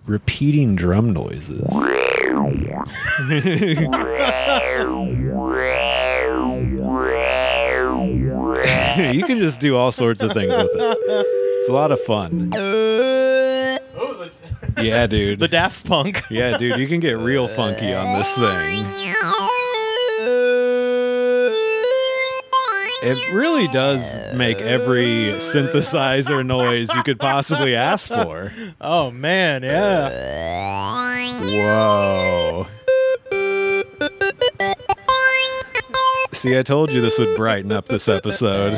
repeating drum noises. You can just do all sorts of things with it. It's a lot of fun. Yeah, dude. The Daft Punk. Yeah, dude, you can get real funky on this thing. It really does make every synthesizer noise you could possibly ask for. Oh, man, yeah. Whoa. See, I told you this would brighten up this episode.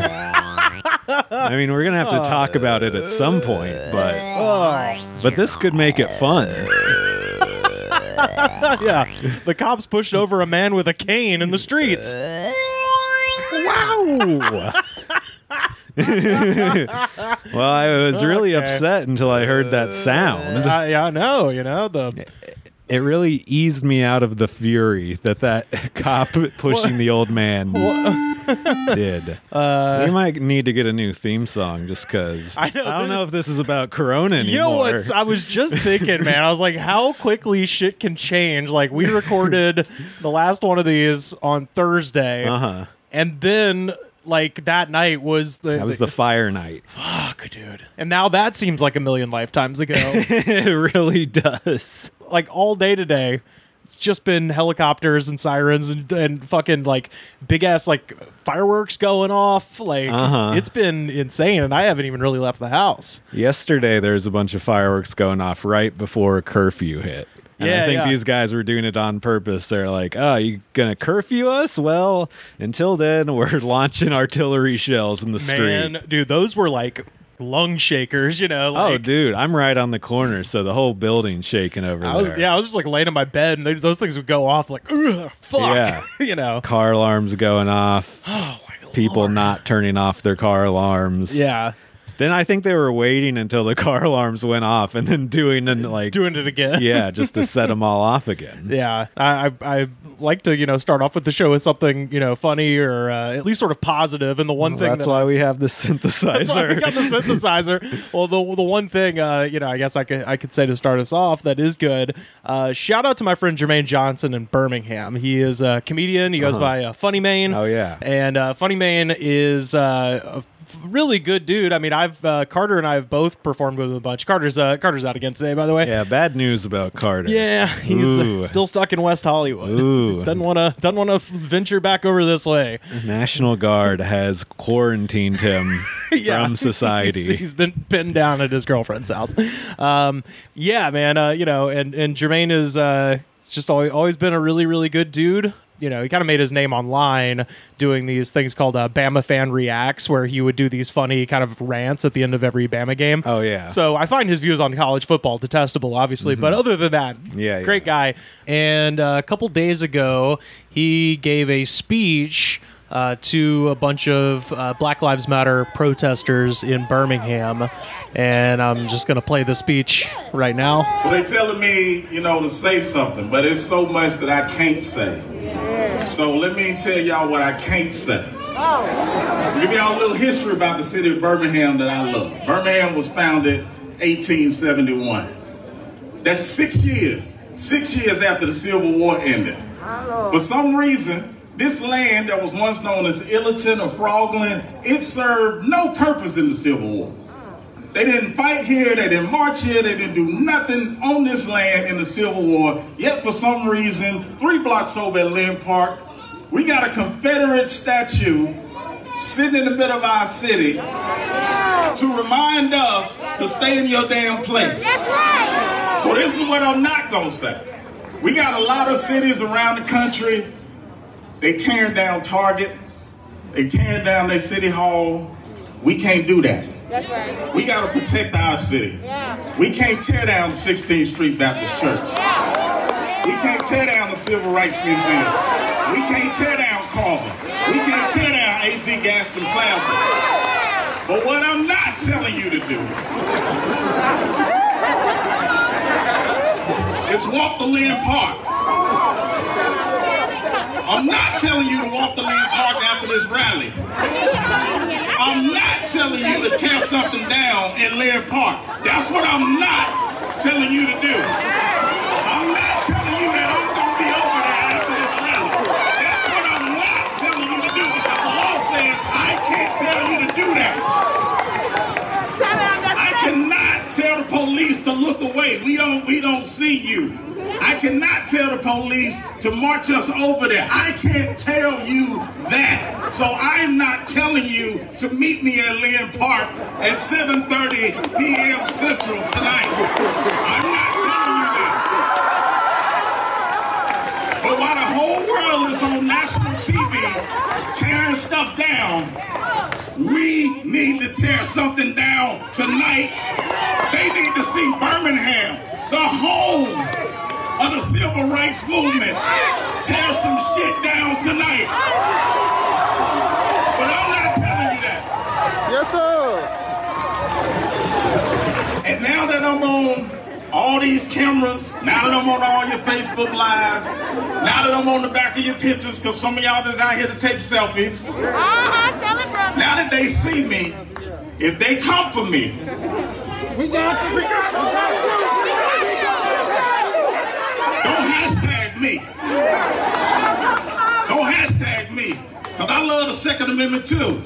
I mean, we're going to have to talk about it at some point, but this could make it fun. Yeah, the cops pushed over a man with a cane in the streets. Wow. Well, I was really upset until I heard that sound. Yeah, I know, It really eased me out of the fury that cop pushing the old man did. We might need to get a new theme song just because I don't know if this is about Corona anymore. You know what? I was just thinking, man. I was like, how quickly shit can change. Like, we recorded the last one of these on Thursday. And then, like, that night was the fire night. Fuck, dude. And now that seems like a million lifetimes ago. It really does. Like, all day today, it's just been helicopters and sirens and fucking, like, big-ass, like, fireworks going off. Like, It's been insane, and I haven't even really left the house. Yesterday, there's a bunch of fireworks going off right before curfew hit. And I think these guys were doing it on purpose. They're like, oh, you going to curfew us? Well, until then, we're launching artillery shells in the street. Man, dude, those were like lung shakers, Like, oh, dude, I'm right on the corner, so the whole building's shaking over there. Yeah, I was just like laying in my bed, and those things would go off like, ugh, fuck. Yeah. Car alarms going off. Oh, my Lord. People not turning off their car alarms. Yeah. Then I think they were waiting until the car alarms went off and then doing it again. Yeah, just to set them all off again. Yeah, I like to start off with the show with something funny or at least sort of positive. And the one thing that's why we have the synthesizer. That's why we got the synthesizer. Well, the one thing I guess I could say to start us off that is good. Shout out to my friend Jermaine Johnson in Birmingham. He is a comedian. He goes by Funny Mane. Oh yeah, and Funny Mane is a really good dude. I mean, Carter and I have both performed with him a bunch. Carter's out again today, by the way. Yeah, bad news about Carter. Yeah, he's still stuck in West Hollywood. Ooh. Doesn't want to venture back over this way. National Guard has quarantined him from society. He's been pinned down at his girlfriend's house. Yeah, man. And Jermaine is it's just always been a really, really good dude. He kind of made his name online doing these things called Bama Fan Reacts, where he would do these funny kind of rants at the end of every Bama game. Oh, yeah. So I find his views on college football detestable, obviously. But other than that, great guy. And a couple days ago, he gave a speech to a bunch of Black Lives Matter protesters in Birmingham. And I'm just going to play the speech right now. So they're telling me, to say something, but it's so much that I can't say. So let me tell y'all what I can't say. I'll give y'all a little history about the city of Birmingham that I love. Birmingham was founded 1871. That's 6 years. 6 years after the Civil War ended. For some reason, this land that was once known as Islington or Frogland, it served no purpose in the Civil War. They didn't fight here, they didn't march here, they didn't do nothing on this land in the Civil War. Yet for some reason, 3 blocks over at Lynn Park, we got a Confederate statue sitting in the middle of our city to remind us to stay in your damn place. So this is what I'm not gonna say. We got a lot of cities around the country, they tearing down Target, they tearing down their city hall. We can't do that. That's right. We got to protect our city. Yeah. We can't tear down the 16th Street Baptist Church. Yeah. We can't tear down the Civil Rights Museum. We can't tear down Carver. We can't tear down A.G. Gaston Plaza. But what I'm not telling you to do is walk the Lynn Park. I'm not telling you to walk the Lynn Park after this rally. I'm not telling you to tear something down in Lynn Park. That's what I'm not telling you to do. I'm not telling you that I'm going to be over there after this rally. That's what I'm not telling you to do, because the law says I can't tell you to do that. I cannot tell the police to look away. We don't see you. I cannot tell the police to march us over there. I can't tell you that. So I'm not telling you to meet me at Lynn Park at 7:30 p.m. Central tonight. I'm not telling you that. But while the whole world is on national TV tearing stuff down, we need to tear something down tonight. They need to see Birmingham, the home of the civil rights movement, tear some shit down tonight. But I'm not telling you that. Yes, sir. And now that I'm on all these cameras, now that I'm on all your Facebook Lives, now that I'm on the back of your pictures, because some of y'all just out here to take selfies, Tell it, brother. now that they see me, if they come for me, don't hashtag me. Don't hashtag me. Because I love the Second Amendment too.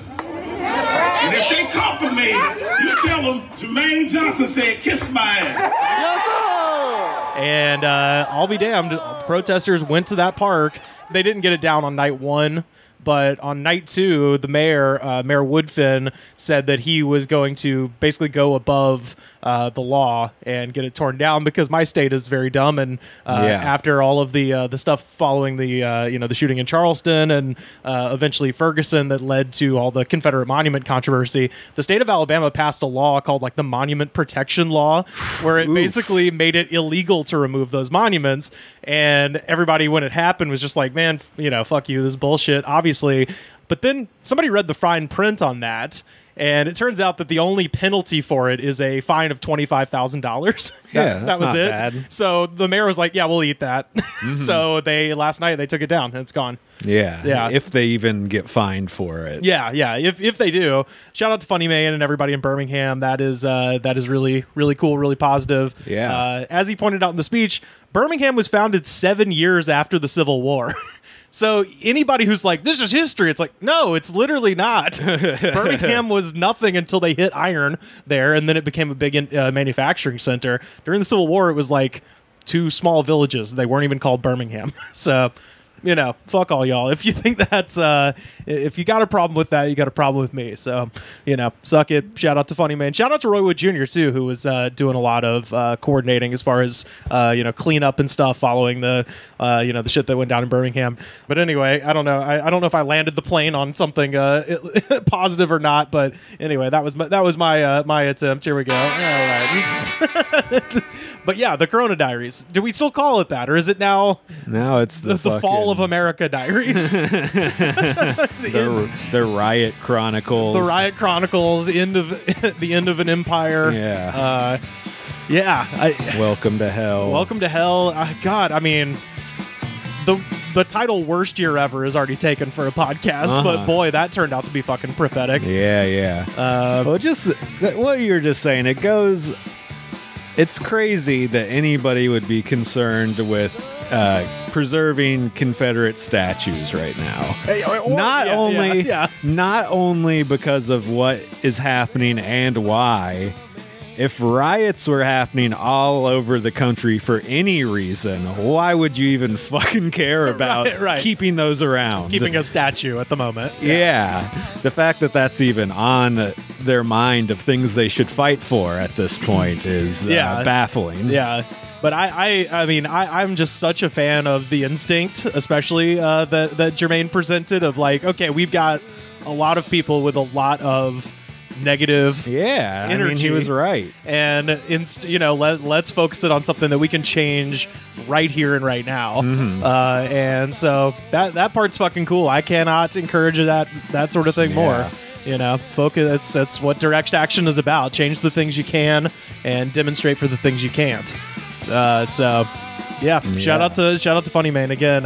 And if they come for me, you tell them Jermaine Johnson said, kiss my ass. Yes, sir. And I'll be damned. Protesters went to that park. They didn't get it down on night one. But on night two, the mayor, Mayor Woodfin, said that he was going to basically go above the law and get it torn down because my state is very dumb. And after all of the stuff following the the shooting in Charleston and eventually Ferguson that led to all the Confederate monument controversy, the state of Alabama passed a law called like the Monument Protection Law, where it basically made it illegal to remove those monuments. And everybody, when it happened, was just like, man, fuck you, this is bullshit, obviously. But then somebody read the fine print on that, and it turns out that the only penalty for it is a fine of $25,000. Yeah, that was not it. bad. So the mayor was like, "Yeah, we'll eat that." So last night they took it down, and it's gone. Yeah. If they even get fined for it. Yeah. If they do, shout out to Funny Man and everybody in Birmingham. That is really, really cool, really positive. Yeah. As he pointed out in the speech, Birmingham was founded 7 years after the Civil War. So anybody who's like, this is history, it's like, no, it's literally not. Birmingham was nothing until they hit iron there, and then it became a big manufacturing center. During the Civil War, it was like 2 small villages. They weren't even called Birmingham. So, fuck all y'all. If you think that's, if you got a problem with that, you got a problem with me. So, suck it. Shout out to Funny Man. Shout out to Roy Wood Jr. too, who was doing a lot of coordinating as far as, cleanup and stuff following the, the shit that went down in Birmingham. But anyway, I don't know. I don't know if I landed the plane on something positive or not. But anyway, that was my attempt. Here we go. All right. But yeah, the Corona Diaries. Do we still call it that, or is it now? Now it's the Fall of America Diaries. the Riot Chronicles. The Riot Chronicles. The end of an empire. Yeah. Welcome to hell. Welcome to hell. God, I mean, the title "Worst Year Ever" is already taken for a podcast, but boy, that turned out to be fucking prophetic. Yeah. Well, just what you were just saying, it's crazy that anybody would be concerned with preserving Confederate statues right now. Not only because of what is happening and why. If riots were happening all over the country for any reason, why would you even fucking care about keeping those around? Keeping a statue at the moment. Yeah. The fact that that's even on their mind of things they should fight for at this point is baffling. Yeah. But I'm just such a fan of the instinct, especially that Jermaine presented of like, okay, we've got a lot of people with a lot of negative energy. I mean, he was right. And let's focus it on something that we can change right here and right now. And so that part's fucking cool. I cannot encourage that sort of thing more. Focus. That's what direct action is about. Change the things you can and demonstrate for the things you can't. Shout out to Funny Man again.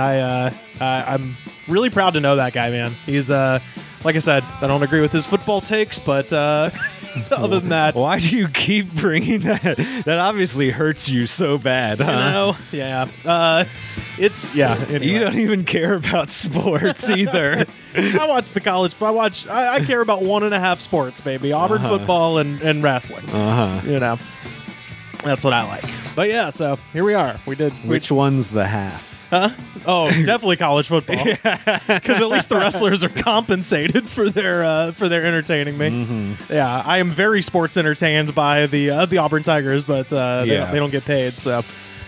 I'm really proud to know that guy, man. He's like I said, I don't agree with his football takes, but Other than that, why do you keep bringing that? That obviously hurts you so bad, huh? You know, yeah. Anyway. You don't even care about sports either. I watch the college. I care about 1.5 sports, baby. Auburn football and wrestling. You know, that's what I like. But yeah, so here we are. Which one's the half? Huh? Oh, definitely college football. Because at least the wrestlers are compensated for their entertaining me. Yeah, I am very sports entertained by the Auburn Tigers, but they don't get paid. So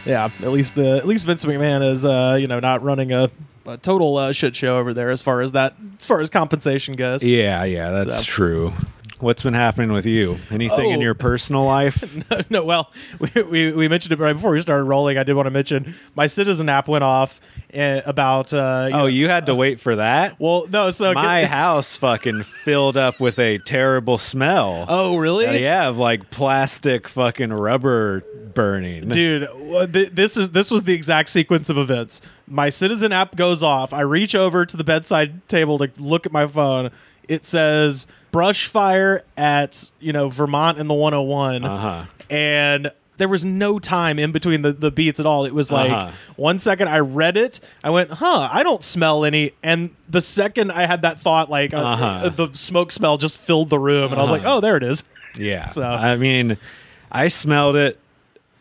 yeah, at least Vince McMahon is not running a total shit show over there as far as compensation goes. Yeah, that's true. What's been happening with you? Anything in your personal life? No, well, we mentioned it right before we started rolling. I did want to mention my Citizen app went off about... you had to wait for that? Well, no, so... My house fucking filled up with a terrible smell. Oh, really? Yeah, of like plastic fucking rubber burning. Dude, this was the exact sequence of events. My Citizen app goes off. I reach over to the bedside table to look at my phone. It says... brush fire at Vermont and the 101, and there was no time in between the beats at all. It was like 1 second I read it, I went, I don't smell any, and the second I had that thought, like the smoke smell just filled the room, and I was like, oh, there it is. Yeah. So I mean, I smelled it.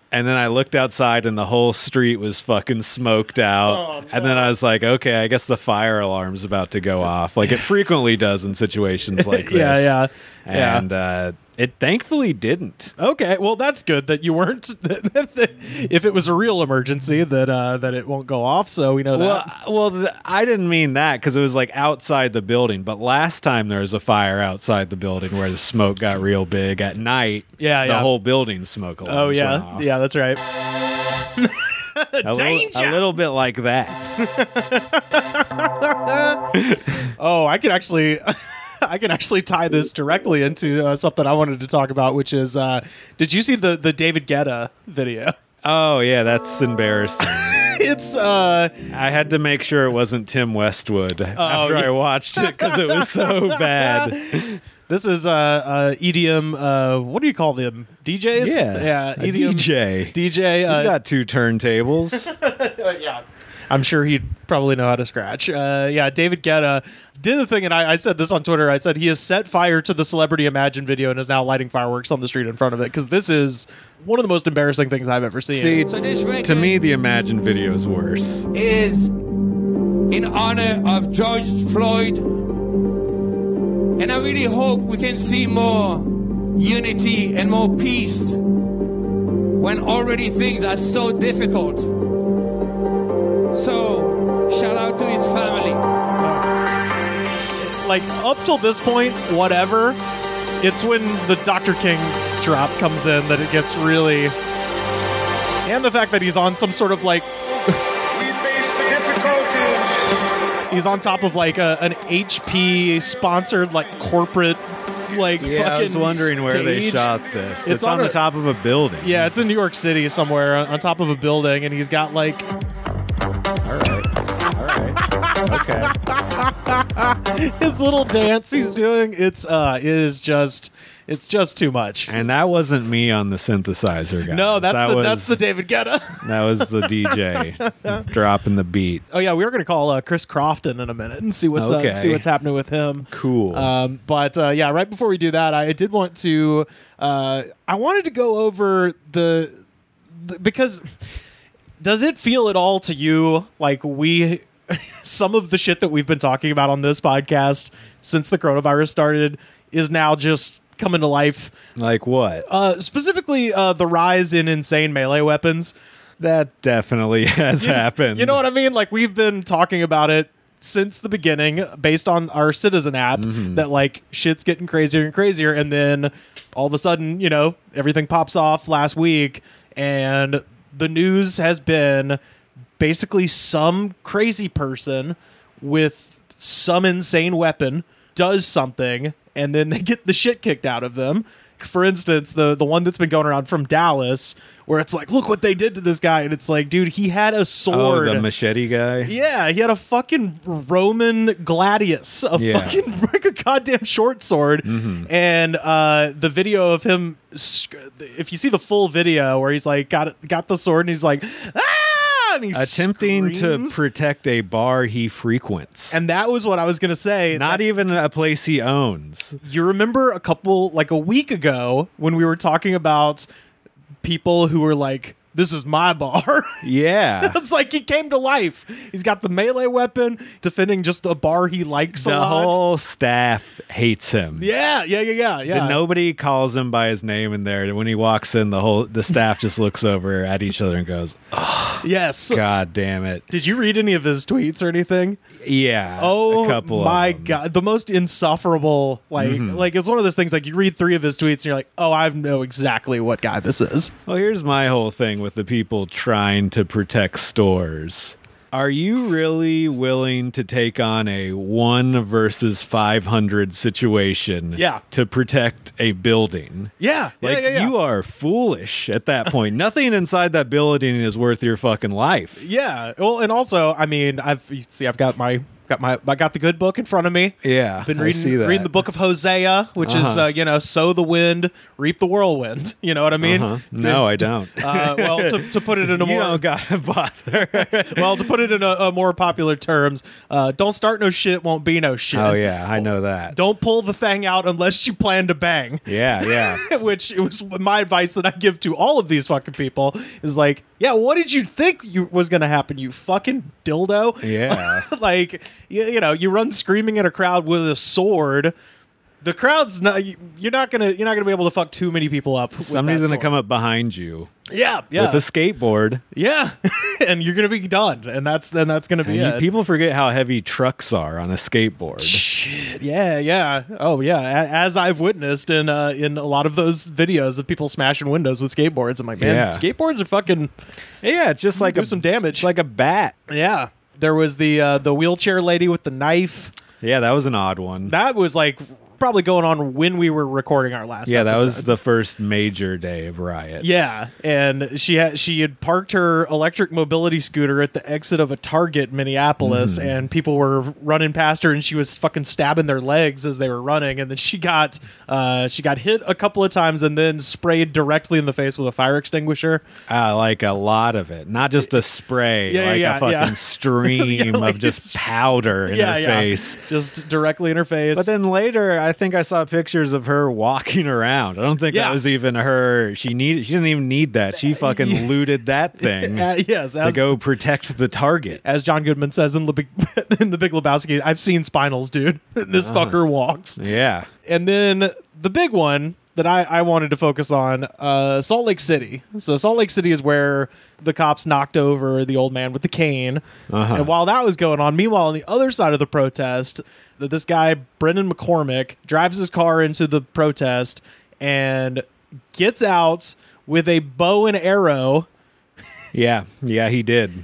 And then I looked outside and the whole street was fucking smoked out. Oh, no. And then I was like, okay, I guess the fire alarm's about to go off. Like it frequently does in situations like this. Yeah. And it thankfully didn't. Okay, well, that's good that you weren't. If it was a real emergency, that it won't go off, so we know that. Well, I didn't mean that because it was like outside the building. But last time there was a fire outside the building where the smoke got real big at night. The whole building smoke alarms went off. Yeah, that's right. a little bit like that. Oh, I can actually tie this directly into something I wanted to talk about, which is, did you see the David Guetta video? Oh, yeah, that's embarrassing. It's, I had to make sure it wasn't Tim Westwood after I watched it because it was so bad. This is EDM, what do you call them? DJs? Yeah, EDM DJ. DJ. He's got 2 turntables. Yeah. I'm sure he'd probably know how to scratch. David Guetta did the thing, and I said this on Twitter. I said he has set fire to the Celebrity Imagine video and is now lighting fireworks on the street in front of it, because this is one of the most embarrassing things I've ever seen. See, to me, the Imagine video is worse. Is in honor of George Floyd, and I really hope we can see more unity and more peace when already things are so difficult. So, shout out to his family. Like, up till this point, whatever, it's when the Dr. King drop comes in that it gets really... And the fact that he's on some sort of, like... We face difficulties. He's on top of, like, an HP-sponsored, like, corporate... Like, I was wondering where they shot this. It's on the top of a building. Yeah, it's in New York City somewhere on top of a building, and he's got, like... All right. Okay. His little dance he's doing, it's just too much. And that wasn't me on the synthesizer, guys. No, that's the David Guetta. That was the DJ dropping the beat. Oh yeah, we were going to call Chris Crofton in a minute and see what's happening with him. Cool. But right before we do that, I did want to I wanted to go over the because does it feel at all to you like some of the shit that we've been talking about on this podcast since the coronavirus started is now just coming to life? Like what? Specifically, the rise in insane melee weapons. That definitely has happened. You know what I mean? Like, we've been talking about it since the beginning based on our Citizen app that, like, shit's getting crazier and crazier. And then all of a sudden, everything pops off last week. And the news has been basically some crazy person with some insane weapon does something, and then they get the shit kicked out of them. For instance, the one that's been going around from Dallas, where it's like, look what they did to this guy. And it's like, dude, he had a sword. Oh, the machete guy? Yeah, he had a fucking Roman gladius, fucking like a goddamn short sword. And the video of him, if you see the full video where he's like, got the sword and he's like, ah! And he attempting screams. to protect a bar he frequents. And that was what I was going to say. Not even a place he owns. You remember a week ago when we were talking about people who were like, this is my bar. Yeah. It's like he came to life. He's got the melee weapon defending just a bar he likes a lot. The whole staff hates him. Yeah. Nobody calls him by his name in there. When he walks in, the staff just looks over at each other and goes, oh, yes. God damn it. Did you read any of his tweets or anything? Yeah. Oh, a couple my of them. God. The most insufferable, like it's one of those things, like you read 3 of his tweets and you're like, oh, I know exactly what guy this is. Well, here's my whole thing with the people trying to protect stores. Are you really willing to take on a 1 versus 500 situation to protect a building? Yeah. You are foolish at that point. Nothing inside that building is worth your fucking life. Yeah. Well, and also, I mean, I've got the good book in front of me. Yeah, been reading the book of Hosea, which is sow the wind, reap the whirlwind. You know what I mean? No, I don't. Well, to put it in a more, you don't gotta bother. Well, to put it in a more popular terms, don't start no shit, won't be no shit. Oh yeah, I know that. Don't pull the thing out unless you plan to bang. Yeah. Which it was my advice that I give to all of these fucking people is like, yeah, what did you think was going to happen, you fucking dildo? Yeah. Like, you know, you run screaming at a crowd with a sword. The crowd's not. You're not gonna be able to fuck too many people up. Somebody's gonna come up behind you. Yeah. With a skateboard. Yeah, and you're gonna be done, and that's gonna be it. People forget how heavy trucks are on a skateboard. Shit. Yeah. Oh yeah. As I've witnessed in a lot of those videos of people smashing windows with skateboards, I'm like, man, skateboards are fucking. Yeah, it's just like some damage. It's like a bat. Yeah. There was the wheelchair lady with the knife. Yeah, that was an odd one. That was like probably going on when we were recording our last episode. That was the first major day of riots. Yeah, and she had parked her electric mobility scooter at the exit of a Target in Minneapolis, and people were running past her, and she was fucking stabbing their legs as they were running, and then she got hit a couple of times and then sprayed directly in the face with a fire extinguisher. Like a lot of it, not just a spray, a fucking stream of just powder in her face, just directly in her face. But then later, I think I saw pictures of her walking around. I don't think that was even her. She didn't even need that. She fucking looted that thing. To go protect the Target. As John Goodman says in the Big Lebowski, I've seen spinals, dude. This fucker walks. Yeah. And then the big one that I wanted to focus on, Salt Lake City. So Salt Lake City is where the cops knocked over the old man with the cane. And while that was going on, meanwhile, on the other side of the protest, this guy, Brendan McCormick, drives his car into the protest and gets out with a bow and arrow. Yeah, he did.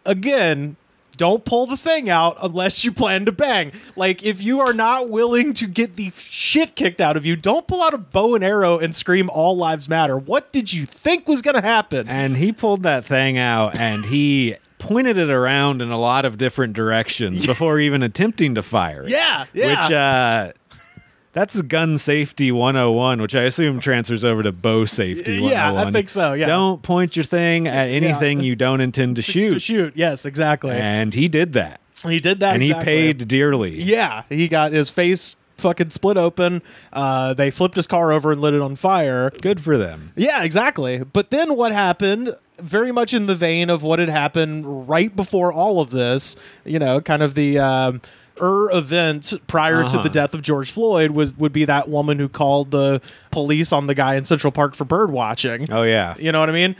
Again, don't pull the thing out unless you plan to bang. Like, if you are not willing to get the shit kicked out of you, don't pull out a bow and arrow and scream all lives matter. What did you think was going to happen? And he pulled that thing out and he pointed it around in a lot of different directions before even attempting to fire it. Yeah. Which, that's gun safety 101, which I assume transfers over to bow safety 101. Yeah, I think so, yeah. Don't point your thing at anything you don't intend to shoot. To shoot, yes, exactly. And he did that. And exactly. He paid dearly. Yeah, he got his face fucking split open. They flipped his car over and lit it on fire. Good for them. Yeah, exactly. But then what happened, very much in the vein of what had happened right before all of this, you know, kind of the event prior to the death of George Floyd would be that woman who called the police on the guy in Central Park for bird watching. Oh yeah. You know what I mean?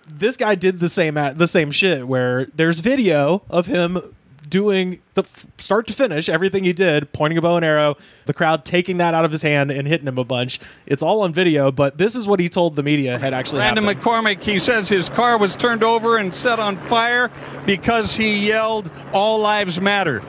This guy did the same shit where there's video of him doing the start to finish everything he did, pointing a bow and arrow, the crowd taking that out of his hand and hitting him a bunch. It's all on video, but this is what he told the media had actually happened. Brandon McCormick, he says his car was turned over and set on fire because he yelled, "All lives matter."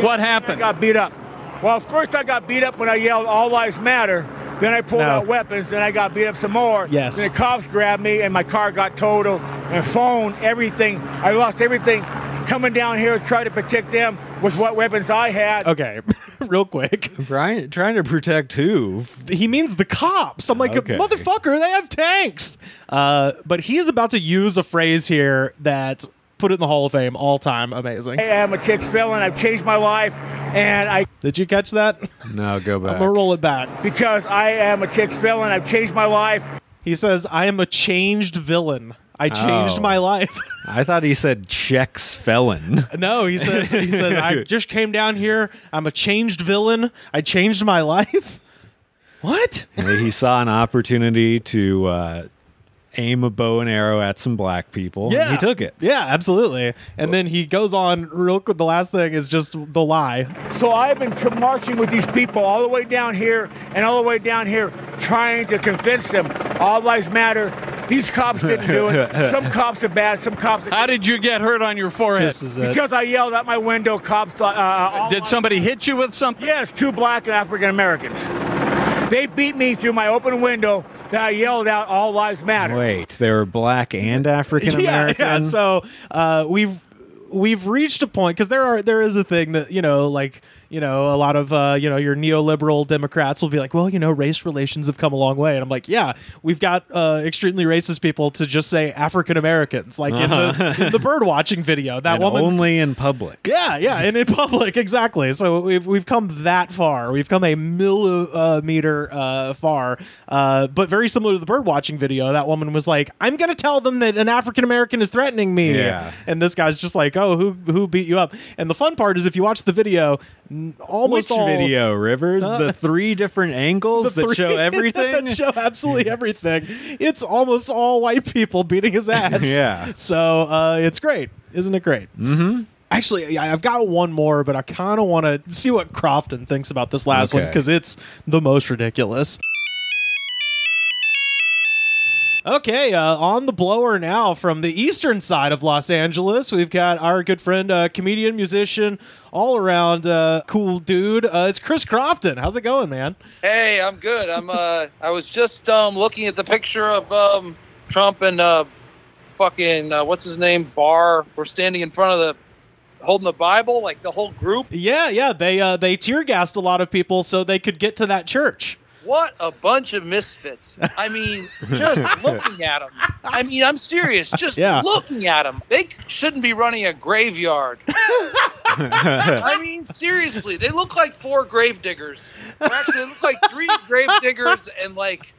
What happened? I got beat up. Well, first I got beat up when I yelled, "All lives matter." Then I pulled out weapons. Then I got beat up some more. Yes. Then the cops grabbed me, and my car got totaled. And phone, everything. I lost everything. Coming down here to try to protect them with what weapons I had. Okay, real quick. Brian, trying to protect who? He means the cops. I'm like, motherfucker, they have tanks. But he is about to use a phrase here that put it in the Hall of Fame, all time amazing. I am a chick's felon. I've changed my life, and I... Did you catch that? No, go back. I'm going to roll it back. Because I am a chick's felon. I've changed my life. He says, I am a changed villain. I changed my life. I thought he said checks felon. No, he says, I just came down here. I'm a changed villain. I changed my life. What? He saw an opportunity to aim a bow and arrow at some black people. Yeah. And he took it. Yeah, absolutely. And then he goes on real quick. The last thing is just the lie. So I've been marching with these people all the way down here and all the way down here trying to convince them all lives matter. These cops didn't do it. Some cops are bad. Some cops are... How did you get hurt on your forehead? This is it. Because I yelled out my window, cops... Did somebody hit you with something? Yes, 2 black and African Americans. They beat me through my open window that I yelled out, all lives matter. Wait, they were black and African American? Yeah. So we've reached a point, because there is a thing that, a lot of, your neoliberal Democrats will be like, well, race relations have come a long way. And I'm like, yeah, we've got extremely racist people to just say African Americans, like in the bird watching video. That woman's only in public. Yeah, and in public, exactly. So we've come that far. We've come a millimeter far. But very similar to the bird watching video, that woman was like, I'm going to tell them that an African American is threatening me. Yeah. And this guy's just like, oh, who beat you up? And the fun part is, if you watch the video, almost Which all video, Rivers? The 3 different angles that show everything? that show absolutely everything. It's almost all white people beating his ass. Yeah. So it's great. Isn't it great? Mm-hmm. Actually, I've got one more, but I kind of want to see what Crofton thinks about this last one, because it's the most ridiculous. Okay, on the blower now from the eastern side of Los Angeles, we've got our good friend, comedian, musician, all around cool dude. It's Chris Crofton. How's it going, man? Hey, I'm good. I was just looking at the picture of Trump and fucking what's his name, Barr. We're standing in front of holding the Bible, like the whole group. Yeah. They tear gassed a lot of people so they could get to that church. What a bunch of misfits. I mean, just looking at them. I mean, I'm serious. Just looking at them. They shouldn't be running a graveyard. I mean, seriously. They look like 4 grave diggers. Or actually, they look like 3 grave diggers and, like,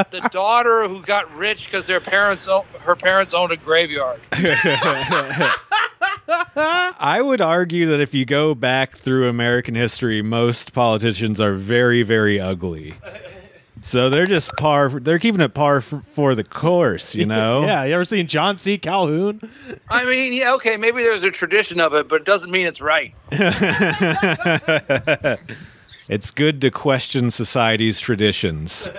the daughter who got rich because her parents owned a graveyard. I would argue that if you go back through American history, most politicians are very, very ugly. So they're just they're keeping it par for the course, Yeah, you ever seen John C. Calhoun? I mean, yeah, okay, maybe there's a tradition of it, but it doesn't mean it's right. It's good to question society's traditions.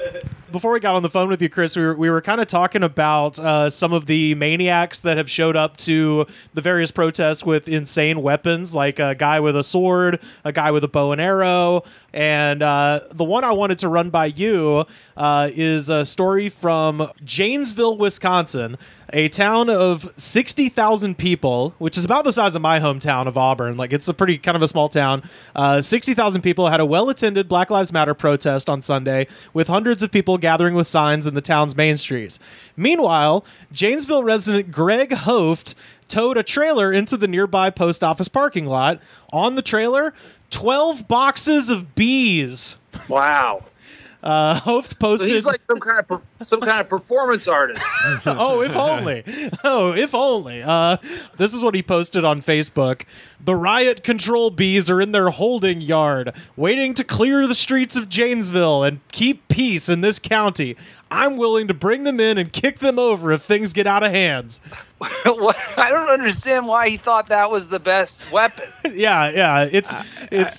Before we got on the phone with you, Chris, we were kind of talking about some of the maniacs that have showed up to the various protests with insane weapons, like a guy with a sword, a guy with a bow and arrow. And the one I wanted to run by you is a story from Janesville, Wisconsin, a town of 60,000 people, which is about the size of my hometown of Auburn. Like, it's a pretty kind of a small town. 60,000 people had a well-attended Black Lives Matter protest on Sunday, with hundreds of people gathering with signs in the town's main streets. Meanwhile, Janesville resident Greg Hoft towed a trailer into the nearby post office parking lot. On the trailer, 12 boxes of bees. Wow. Hoft posted. So he's like some kind of performance artist. Oh, if only. This is what he posted on Facebook. The riot control bees are in their holding yard, waiting to clear the streets of Janesville and keep peace in this county. I'm willing to bring them in and kick them over if things get out of hands. I don't understand why he thought that was the best weapon. Yeah. It's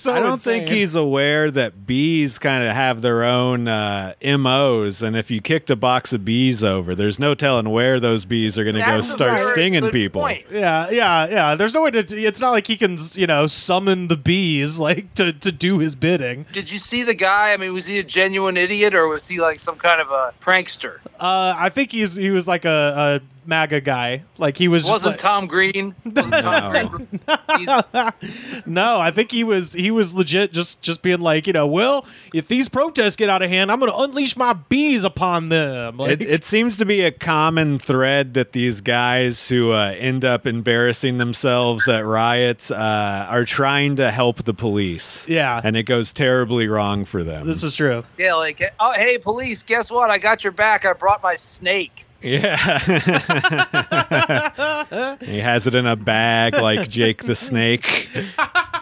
so I don't insane. think he's aware that bees kind of have their own MOs, and if you kicked a box of bees over, there's no telling where those bees are going to go start stinging people. Point. Yeah. There's no way to. It's not like he can, summon the bees like to do his bidding. Did you see the guy? I mean, was he a genuine idiot or was he like some kind of a prankster? I think he was like a MAGA guy. Like he wasn't Tom Green. Wasn't Tom Green. No, I think he was legit just being like, well, if these protests get out of hand, I'm going to unleash my bees upon them. Like, it seems to be a common thread that these guys who end up embarrassing themselves at riots are trying to help the police. Yeah. And it goes terribly wrong for them. This is true. Yeah, like, oh, hey, police, guess what? I got your back. I brought my snake. Yeah. He has it in a bag like Jake the Snake.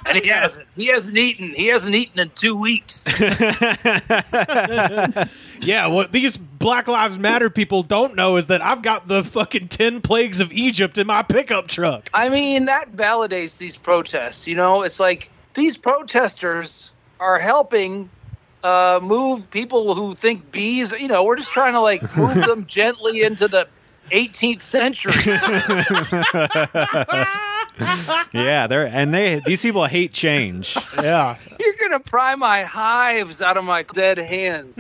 And he hasn't eaten in 2 weeks. Yeah, what these Black Lives Matter people don't know is that I've got the fucking 10 plagues of Egypt in my pickup truck. I mean, that validates these protests. It's like these protesters are helping move people who think bees, we're just trying to like move them gently into the 18th century. Yeah, these people hate change. Yeah. You're going to pry my hives out of my dead hands.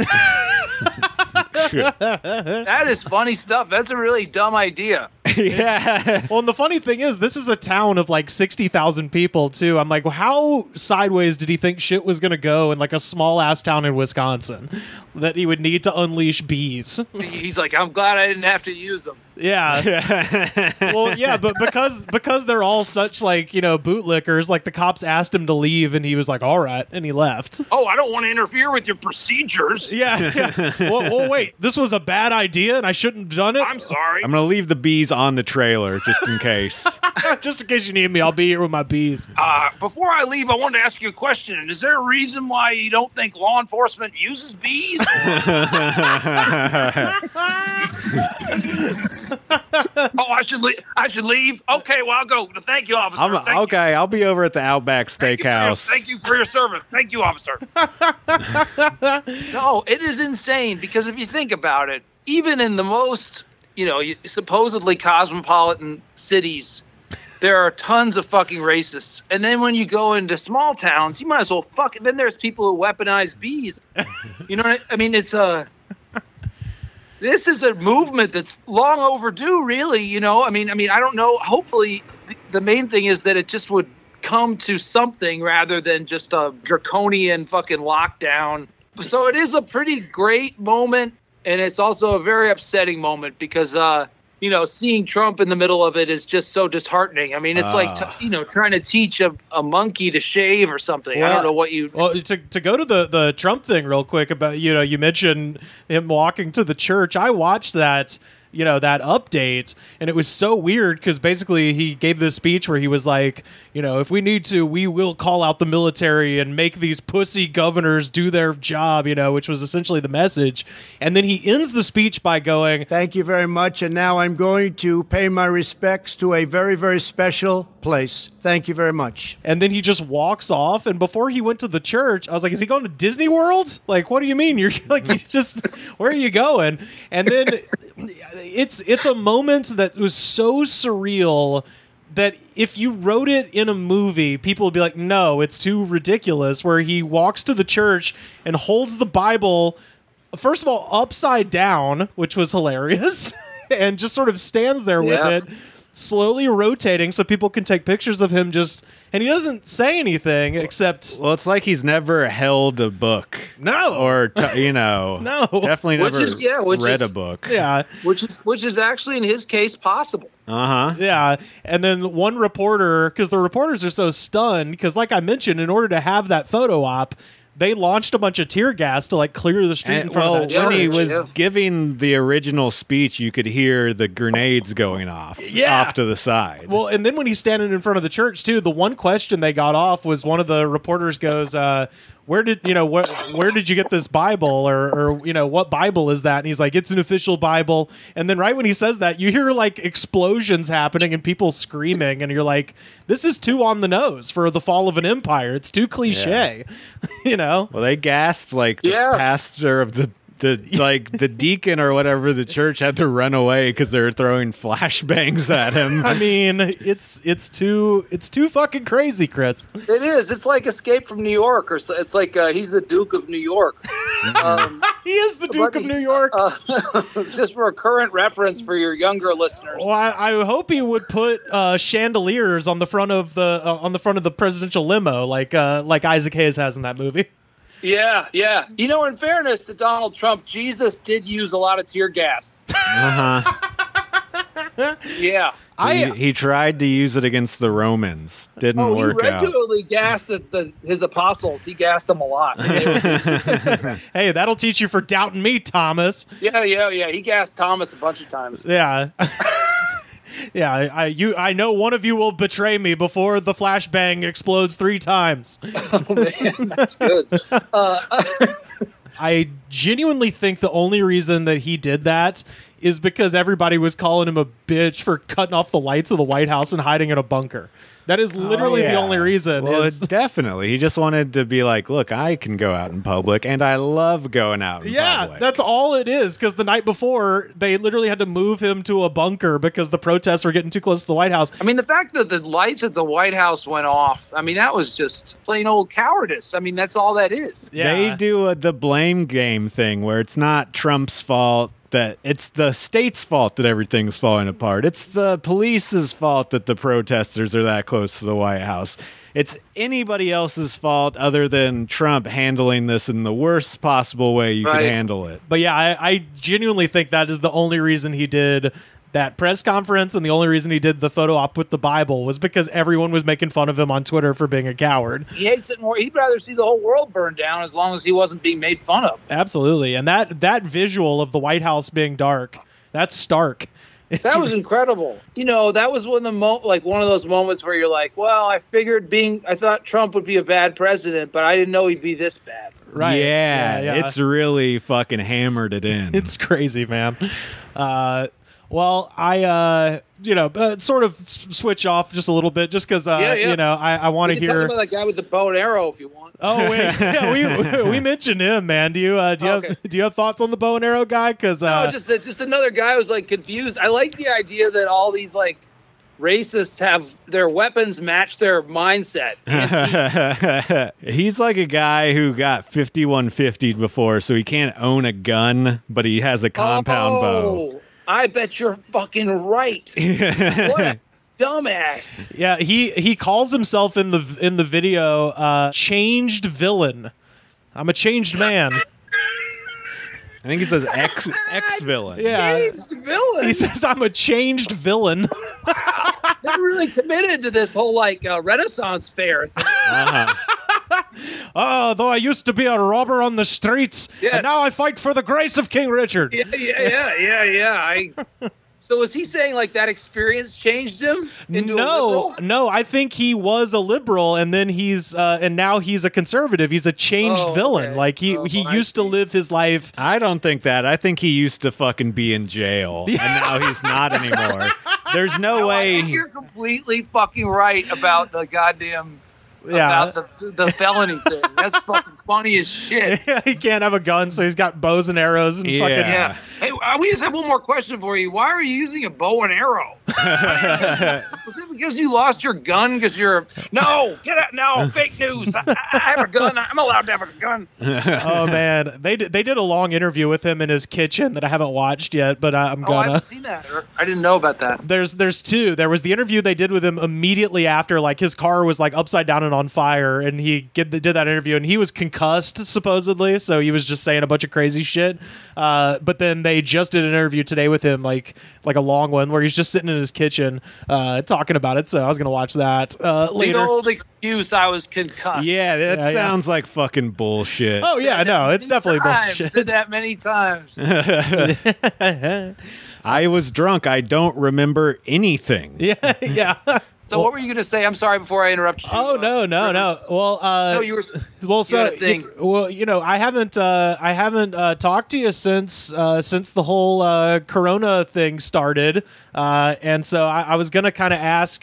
That is funny stuff. That's a really dumb idea. Yeah. Well, and the funny thing is, this is a town of like 60,000 people, too. I'm like, well, how sideways did he think shit was going to go in like a small ass town in Wisconsin that he would need to unleash bees? He's like, I'm glad I didn't have to use them. Yeah. Well, yeah, but because they're all such like, bootlickers, like the cops asked him to leave and he was like, all right. And he left. Oh, I don't want to interfere with your procedures. Yeah. Well, wait, this was a bad idea and I shouldn't have done it. I'm sorry. I'm going to leave the bees on the trailer just in case. Just in case you need me, I'll be here with my bees. Before I leave, I wanted to ask you a question. Is there a reason why you don't think law enforcement uses bees? Oh, I should leave. Okay, well, I'll go. Thank you, officer. I'll be over at the Outback Steakhouse. Thank you for your service. Thank you, officer. No, it is insane because if you think about it, even in the most, supposedly cosmopolitan cities, there are tons of fucking racists. And then when you go into small towns, you might as well then there's people who weaponize bees. You know what I mean? This is a movement that's long overdue, really. I mean, I don't know. Hopefully, the main thing is that it just would come to something rather than just a draconian fucking lockdown. So it is a pretty great moment, and it's also a very upsetting moment because, seeing Trump in the middle of it is just so disheartening. I mean, it's like, trying to teach a monkey to shave or something. Well, I don't know what you... Well, to go to the Trump thing real quick about, you mentioned him walking to the church. I watched that, that update, and it was so weird because basically he gave this speech where he was like, if we need to, we will call out the military and make these pussy governors do their job, which was essentially the message. And then he ends the speech by going, "Thank you very much. And now I'm going to pay my respects to a very, very special place. Thank you very much." And then he just walks off. And before he went to the church, I was like, is he going to Disney World? Like, what do you mean? You're like, where are you going? And then it's a moment that was so surreal that if you wrote it in a movie, people would be like, no, it's too ridiculous, where he walks to the church and holds the Bible, first of all, upside down, which was hilarious, and just sort of stands there with it, slowly rotating so people can take pictures of him and he doesn't say anything except... Well, it's like he's never held a book. No. Or, No. Definitely never read a book. Yeah. Which is actually, in his case, possible. Uh-huh. Yeah. And then one reporter, because the reporters are so stunned, because like I mentioned, in order to have that photo op, they launched a bunch of tear gas to like clear the street in front of that church. When he was giving the original speech, you could hear the grenades going off to the side. Well, and then when he's standing in front of the church too, the one question they got off was one of the reporters goes, where did you get this Bible, or what Bible is that? And he's like, it's an official Bible. And then right when he says that, you hear like explosions happening and people screaming, and you're like, this is too on the nose for the fall of an empire. It's too cliche. Well, they gassed like the pastor of the deacon or whatever the church had to run away because they were throwing flashbangs at him. I mean, it's too fucking crazy, Chris. It is. It's like Escape from New York, or it's like he's the Duke of New York. He is the Duke of New York. Just for a current reference for your younger listeners. Well, I hope he would put chandeliers on the front of the presidential limo, like Isaac Hayes has in that movie. Yeah. In fairness to Donald Trump, Jesus did use a lot of tear gas. Yeah. He tried to use it against the Romans. Didn't work out. He regularly gassed his apostles. He gassed them a lot. Hey, that'll teach you for doubting me, Thomas. Yeah. He gassed Thomas a bunch of times. Yeah. Yeah, I know one of you will betray me before the flashbang explodes 3 times. Oh, man, that's good. I genuinely think the only reason that he did that is because everybody was calling him a bitch for cutting off the lights of the White House and hiding in a bunker. That is literally the only reason. Well, definitely. He just wanted to be like, look, I can go out in public, and I love going out in public. Yeah, that's all it is, because the night before, they literally had to move him to a bunker because the protests were getting too close to the White House. I mean, the fact that the lights at the White House went off, I mean, that was just plain old cowardice. I mean, that's all that is. Yeah. They do the blame game thing where it's not Trump's fault. That it's the state's fault that everything's falling apart. It's the police's fault that the protesters are that close to the White House. It's anybody else's fault other than Trump handling this in the worst possible way you could handle it. But yeah, I genuinely think that is the only reason he did that press conference, and the only reason he did the photo op with the Bible was because everyone was making fun of him on Twitter for being a coward. He hates it more. He'd rather see the whole world burn down as long as he wasn't being made fun of. Absolutely. And that visual of the White House being dark, that's stark. That was incredible. That was one of those moments where you're like, well, I thought Trump would be a bad president, but I didn't know he'd be this bad. Right. Yeah. It's really fucking hammered it in. It's crazy, man. Well, I, sort of switch off just a little bit, just because, I want to hear. Talk about that guy with the bow and arrow if you want. Oh wait, yeah, we mentioned him, man. Do you have thoughts on the bow and arrow guy? Because no, just another guy who was like confused. I like the idea that all these like racists have their weapons match their mindset. He's like a guy who got 5150'd before, so he can't own a gun, but he has a compound bow. I bet you're fucking right. What a dumbass. Yeah, he calls himself in the video changed villain. I'm a changed man. I think he says ex villain. Yeah. Changed villain. He says I'm a changed villain. Wow. They're really committed to this whole Renaissance fair thing. Though I used to be a robber on the streets, and now I fight for the grace of King Richard. Yeah. So was he saying that experience changed him into a liberal? No, I think he was a liberal, and then and now he's a conservative. He's a changed villain. Okay. He used to live his life. I don't think that. I think he used to fucking be in jail, and now he's not anymore. There's no way. I think you're completely fucking right about the goddamn. About the felony thing. That's fucking funny as shit. Yeah, he can't have a gun, so he's got bows and arrows and fucking. Yeah. Hey, we just have one more question for you. Why are you using a bow and arrow? Was it because you lost your gun? Because no, get out! No, fake news. I have a gun. I'm allowed to have a gun. Oh man, they did a long interview with him in his kitchen that I haven't watched yet, but I haven't seen that. I didn't know about that. There's 2. There was the interview they did with him immediately after, his car was upside down and on fire, and he did that interview, and he was concussed supposedly, so he was just saying a bunch of crazy shit. But then they just did an interview today with him, like a long one, where he's just sitting in his kitchen talking about it. So I was gonna watch that later. The old excuse, I was concussed. Yeah, that sounds like fucking bullshit. Oh yeah, no, it's definitely bullshit. Said that many times. I was drunk. I don't remember anything. Yeah. So what were you going to say? I'm sorry before I interrupted you. Oh, no. Well, no, you were. Well, so I haven't talked to you since the whole Corona thing started, and so I was gonna kind of ask,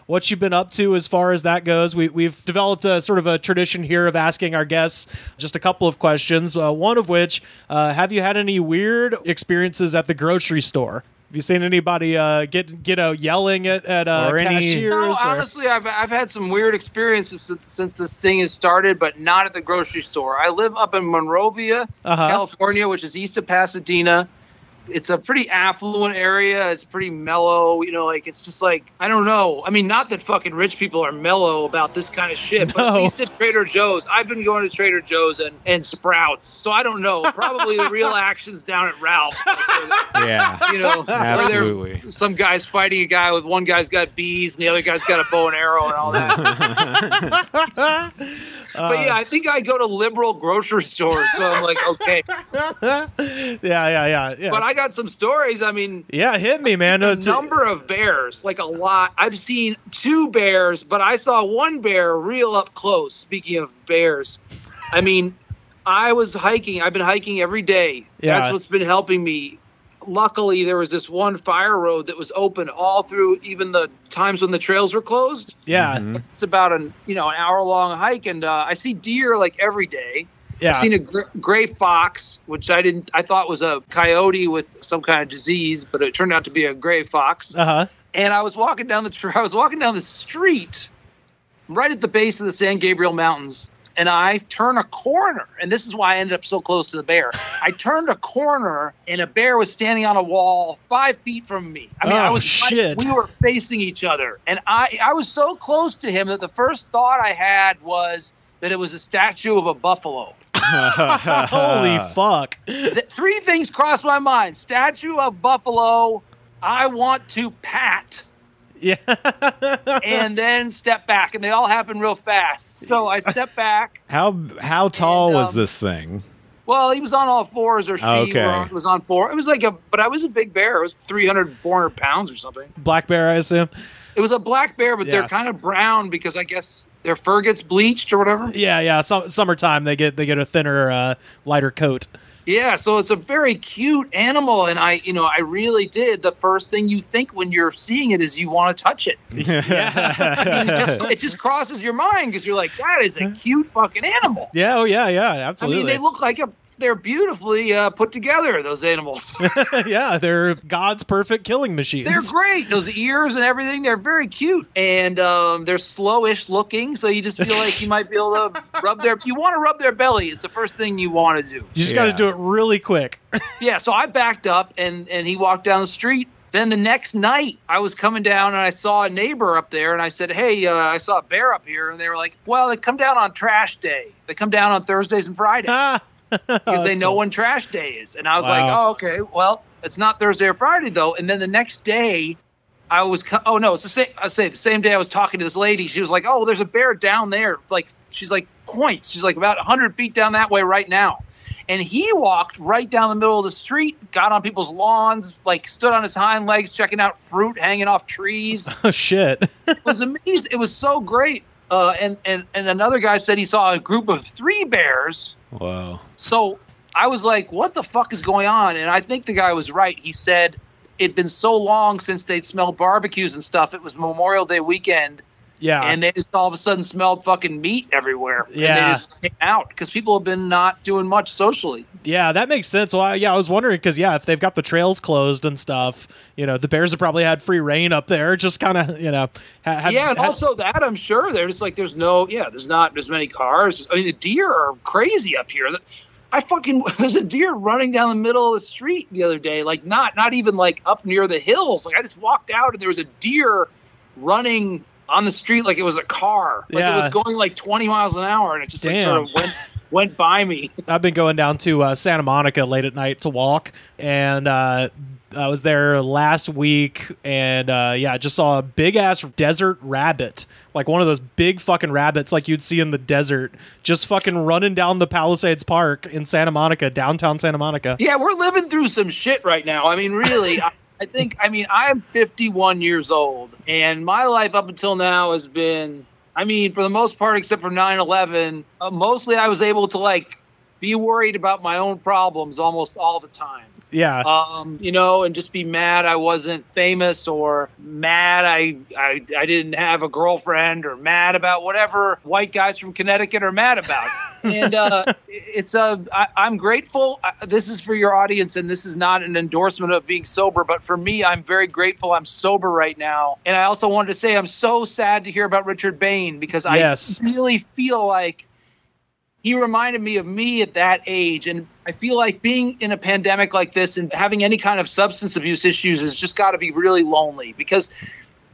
what you've been up to as far as that goes. We've developed a sort of a tradition here of asking our guests just a couple of questions. One of which, have you had any weird experiences at the grocery store? Have you seen anybody get yelling at cashiers? No, honestly, I've had some weird experiences since this thing has started, but not at the grocery store. I live up in Monrovia, California, which is east of Pasadena. It's a pretty affluent area. It's pretty mellow. It's just like, I don't know. I mean, not that fucking rich people are mellow about this kind of shit, but at least at Trader Joe's, I've been going to Trader Joe's and Sprouts. So I don't know. Probably the real action's down at Ralph's. Absolutely. Some guy's fighting a guy with one guy's got bees and the other guy's got a bow and arrow and all that. But yeah, I think I go to liberal grocery stores, so I'm like, okay. Yeah. But I got some stories. I mean, yeah, hit me, man. A number of bears, like a lot. I've seen 2 bears, but I saw 1 bear real up close. Speaking of bears, I mean, I was hiking. I've been hiking every day. Yeah. That's what's been helping me. Luckily, there was this one fire road that was open all through, even the times when the trails were closed. Yeah. Mm-hmm. It's about an hour-long hike, and I see deer like every day. Yeah. I've seen a gray fox, which I thought was a coyote with some kind of disease, but it turned out to be a gray fox. Uh-huh. And I was walking down the street right at the base of the San Gabriel Mountains, and I turn a corner, and this is why I ended up so close to the bear. I turned a corner, and a bear was standing on a wall 5 feet from me. I mean, shit. We were facing each other, and I was so close to him that the first thought I had was that it was a statue of a buffalo. Holy fuck. 3 things crossed my mind. Statue of buffalo, I want to pat. Yeah. And then step back, and they all happen real fast. So I step back. How tall was this thing? Well, he was on all fours, or she was on 4. It was but I was a big bear. It was 300, 400 pounds or something. Black bear, I assume. It was a black bear, but they're kind of brown because I guess their fur gets bleached or whatever. Yeah. Summertime, they get a thinner, lighter coat. Yeah, so it's a very cute animal, and I really did. The first thing you think when you're seeing it is you want to touch it. Yeah. I mean, it just crosses your mind because you're like, that is a cute fucking animal. Yeah, absolutely. I mean, they look like they're beautifully put together, those animals. Yeah, they're God's perfect killing machines. They're great. Those ears and everything, they're very cute. And they're slowish looking, so you just feel like you might be able to you want to rub their belly. It's the first thing you want to do. You just got to do it really quick. Yeah, so I backed up, and he walked down the street. Then the next night, I was coming down, and I saw a neighbor up there, and I said, hey, I saw a bear up here. And they were like, well, they come down on trash day. They come down on Thursdays and Fridays. Because they know when trash day is. And I was like, oh, okay, well, it's not Thursday or Friday, though. And then the next day, it's the same day I was talking to this lady. She was like, oh, well, there's a bear down there. She's like, points. She's like about 100 feet down that way right now. And he walked right down the middle of the street, got on people's lawns, stood on his hind legs, checking out fruit hanging off trees. Oh, shit. It was amazing. It was so great. And another guy said he saw a group of 3 bears. Wow. So I was like, what the fuck is going on? And I think the guy was right. He said it'd been so long since they'd smelled barbecues and stuff. It was Memorial Day weekend. Yeah. And they just all of a sudden smelled fucking meat everywhere. Yeah. And they just came out because people have been not doing much socially. Yeah, that makes sense. Well, I was wondering because, if they've got the trails closed and stuff, the bears have probably had free reign up there. Just kind of, also that I'm sure they're just like, there's not as many cars. I mean, the deer are crazy up here. There's a deer running down the middle of the street the other day, not even up near the hills. I just walked out and there was a deer running on the street like it was a car. It was going 20 miles an hour, and it just sort of went by me. I've been going down to Santa Monica late at night to walk, and I was there last week, and I just saw a big-ass desert rabbit, one of those big fucking rabbits you'd see in the desert, just fucking running down the Palisades Park in Santa Monica, downtown Santa Monica. Yeah, we're living through some shit right now. I mean, really, I mean, I'm 51 years old, and my life up until now has been, I mean, for the most part, except for 9/11, mostly I was able to, like, be worried about my own problems almost all the time. Yeah. You know, and just be mad I wasn't famous, or mad I didn't have a girlfriend, or mad about whatever white guys from Connecticut are mad about. And I'm grateful. This is for your audience, and this is not an endorsement of being sober, but for me, I'm very grateful I'm sober right now. And I also wanted to say I'm so sad to hear about Richard Bain, because I really feel like he reminded me of me at that age. And I feel like being in a pandemic like this and having any kind of substance abuse issues has just got to be really lonely, because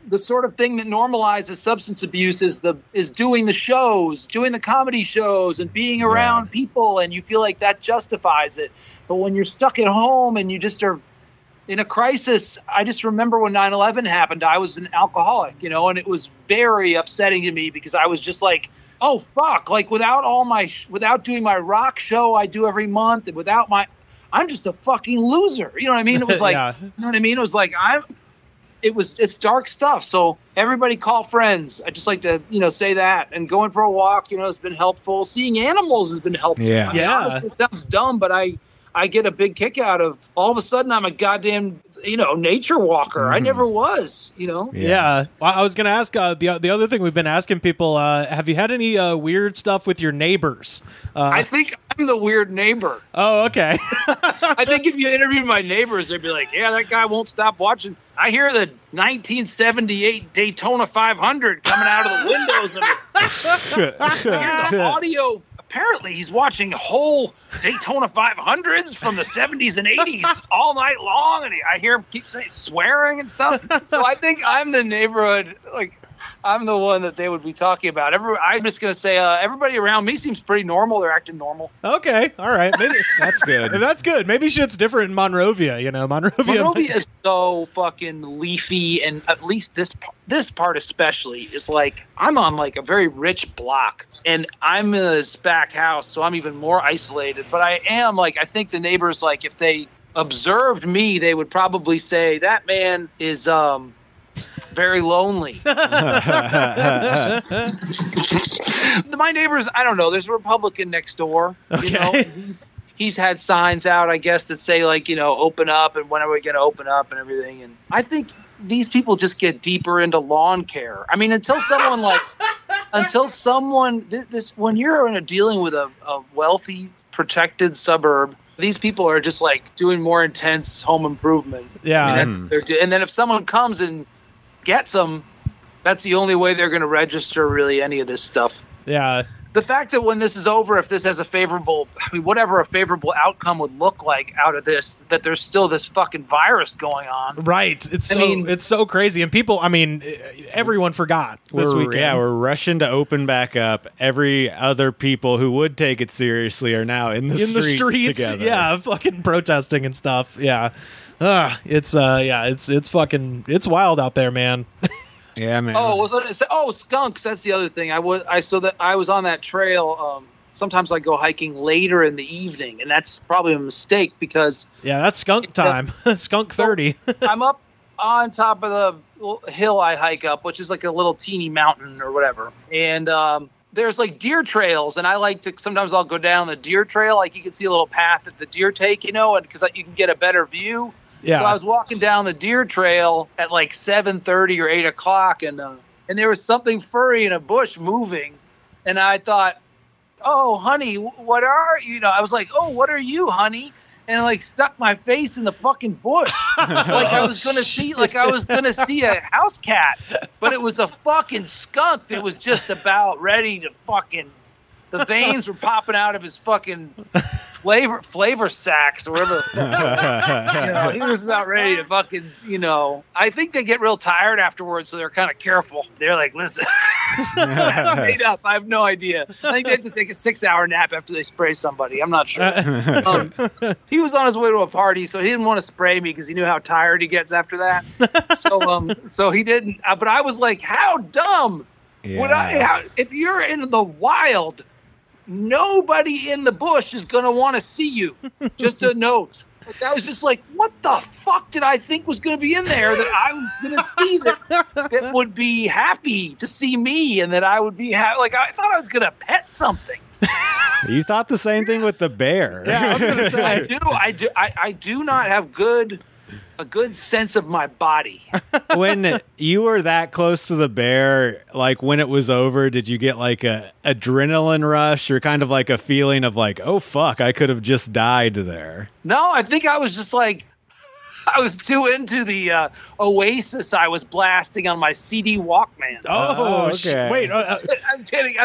the sort of thing that normalizes substance abuse is doing the shows, doing the comedy shows, and being around people, and you feel like that justifies it. But when you're stuck at home and you just are in a crisis, I just remember when 9/11 happened, I was an alcoholic, you know, and it was very upsetting to me, because I was just like, oh fuck, like without doing my rock show I do every month, and I'm just a fucking loser. You know what I mean? It was like, you know what I mean? It was like, it's dark stuff. So everybody call friends. I just like to, you know, say that. And going for a walk, you know, has been helpful. Seeing animals has been helpful. Yeah. I mean, honestly, it sounds dumb, but I get a big kick out of all of a sudden I'm a goddamn, you know, nature walker. I never was, you know? Yeah. Well, I was going to ask the other thing we've been asking people, have you had any weird stuff with your neighbors? I think I'm the weird neighbor. Oh, okay. I think if you interviewed my neighbors, they'd be like, yeah, that guy won't stop watching. I hear the 1978 Daytona 500 coming out of the windows of his... I hear the audio... Apparently, he's watching whole Daytona 500s from the 70s and 80s all night long, and I hear him keep saying swearing and stuff. So I think I'm the neighborhood, like, I'm the one that they would be talking about. I'm just going to say everybody around me seems pretty normal. They're acting normal. Okay, all right. Maybe that's good. That's good. Maybe shit's different in Monrovia, you know. Monrovia is so fucking leafy, and at least this part especially is like, I'm on like a very rich block. And I'm in this back house, so I'm even more isolated. But I am, like, I think the neighbors, like, if they observed me, they would probably say, that man is very lonely. My neighbors, I don't know, there's a Republican next door. You know, he's had signs out, I guess, that say, like, you know, open up, and when are we going to open up and everything. And I think these people just get deeper into lawn care. I mean, until someone when you're dealing with a wealthy, protected suburb, these people are just like doing more intense home improvement. Yeah. I mean, and then if someone comes and gets them, that's the only way they're going to register really any of this stuff. Yeah. The fact that when this is over, if this has whatever a favorable outcome would look like out of this, that there's still this fucking virus going on. Right. It's so crazy. And people, I mean, everyone forgot this weekend. Yeah, we're rushing to open back up. Every other people who would take it seriously are now in the streets together. Yeah, fucking protesting and stuff. Yeah. It's wild out there, man. Yeah, man. Oh, skunks. That's the other thing. I was on that trail. Sometimes I go hiking later in the evening, and that's probably a mistake because that's skunk time. Skunk 30. I'm up on top of the hill I hike up, which is like a little teeny mountain or whatever, and there's like deer trails, and I like to sometimes I'll go down the deer trail, like you can see a little path that the deer take, you know, and because you can get a better view. Yeah. So I was walking down the deer trail at like 7:30 or 8 o'clock, and there was something furry in a bush moving, and I thought, "Oh, honey, what are you?" I was like, "Oh, what are you, honey?" And I like stuck my face in the fucking bush, like I was gonna see a house cat, but it was a fucking skunk that was just about ready to fucking. The veins were popping out of his fucking flavor sacks or whatever the fuck. He was about ready to fucking, I think they get real tired afterwards, so they're kind of careful. They're like, listen, I made up. I have no idea. I think they have to take a 6-hour nap after they spray somebody. I'm not sure. He was on his way to a party, so he didn't want to spray me because he knew how tired he gets after that. So he didn't. But I was like, how dumb would if you're in the wild, nobody in the bush is going to want to see you. Just a note. I was just like, what the fuck did I think was going to be in there that I was going to see that would be happy to see me, and that I would be like, I thought I was going to pet something. You thought the same thing with the bear. Yeah, I was going to say. I do not have a good sense of my body. When you were that close to the bear, like when it was over, did you get like a adrenaline rush or kind of like a feeling of like, oh fuck, I could have just died there? No, I think I was just like, I was too into the Oasis I was blasting on my CD Walkman. Oh, okay. Wait. I'm kidding.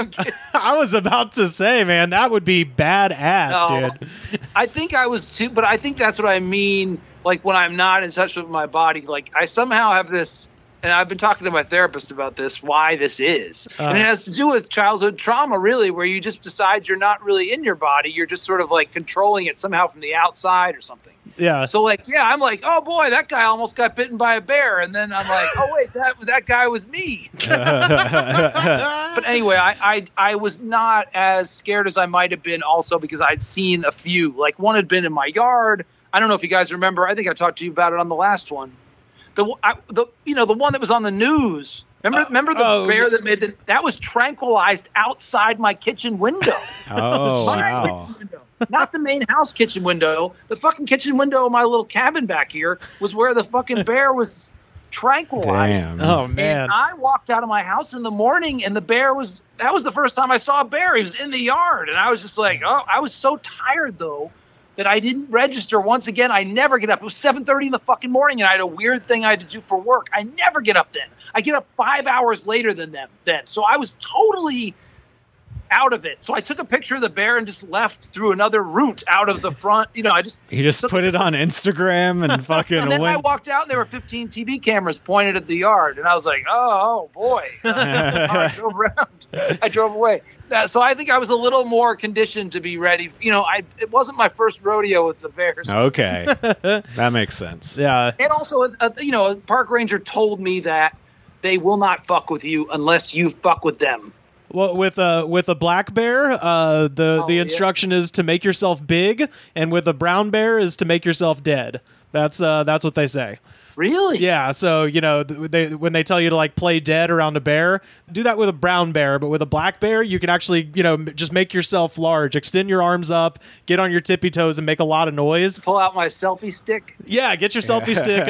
I was about to say, man, that would be badass, dude. I think I was too, but I think that's what I mean. Like when I'm not in touch with my body, like I somehow have this, and I've been talking to my therapist about this, why this is. And it has to do with childhood trauma, really, where you just decide you're not really in your body. You're just sort of like controlling it somehow from the outside or something. Yeah. So like, yeah, I'm like, oh boy, that guy almost got bitten by a bear. And then I'm like, oh wait, that guy was me. But anyway, I was not as scared as I might have been also because I'd seen a few. Like one had been in my yard. I don't know if you guys remember. I think I talked to you about it on the last one. The one that was on the news. Remember the bear that was tranquilized outside my kitchen window. Oh, wow. Kitchen window. Not the main house kitchen window. The fucking kitchen window of my little cabin back here was where the fucking bear was tranquilized. Damn. Oh, man. And I walked out of my house in the morning and that was the first time I saw a bear. He was in the yard. And I was just like, oh, I was so tired though that I didn't register. Once again, I never get up. It was 7:30 in the fucking morning and I had a weird thing I had to do for work. I never get up then. I get up 5 hours later than them then. So I was totally out of it. So I took a picture of the bear and just left through another route out of the front. You just put it on Instagram and fucking and then I walked out and there were 15 TV cameras pointed at the yard. And I was like, oh boy. I drove around. I drove away. So I think I was a little more conditioned to be ready. It wasn't my first rodeo with the bears. Okay. That makes sense. Yeah. And also, a park ranger told me that they will not fuck with you unless you fuck with them. Well, with a black bear, the instruction is to make yourself big, and with a brown bear is to make yourself dead. That's what they say. Really? Yeah. So when they tell you to like play dead around a bear, do that with a brown bear. But with a black bear, you can actually just make yourself large, extend your arms up, get on your tippy toes, and make a lot of noise. Pull out my selfie stick. Yeah, get your selfie stick.